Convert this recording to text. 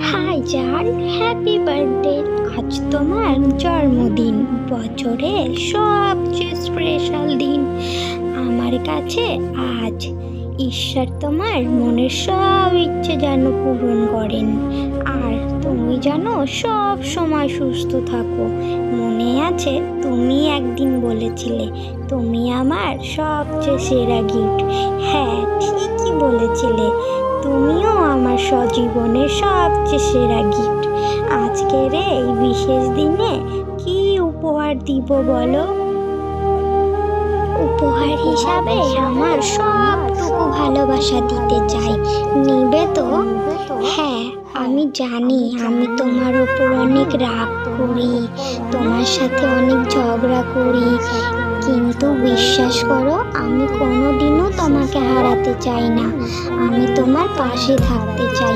High জান, happy birthday. আজ তোমার জন্মদিন, বছরের সবচেয়ে স্পেশাল দিন আমার কাছে আজ। ঈশ্বর তোমার মনের সব ইচ্ছে যেন পূরণ করেন, আর তুমি যেন সব সময় সুস্থ থাকো। মনে আছে তুমি একদিন বলেছিলে তুমি আমার সবচেয়ে সেরা গিফট। হ্যাঁ, ঠিকই বলেছিলে, তুমিও আমার সজীবনের সবচেয়ে সেরা গিফট। আজকের এই বিশেষ দিনে কি উপহার দিব বলো? উপহার হিসাবে আমার সবটুকু ভালোবাসা দিতে চাই। নিবে তো? হ্যাঁ, আমি জানি আমি তোমার ওপর অনেক রাগ করি, তোমার সাথে অনেক ঝগড়া করি, কিন্তু বিশ্বাস করো আমি কোনোদিনও তোমাকে হারাতে চাই না। আমি তোমার পাশে থাকতে চাই।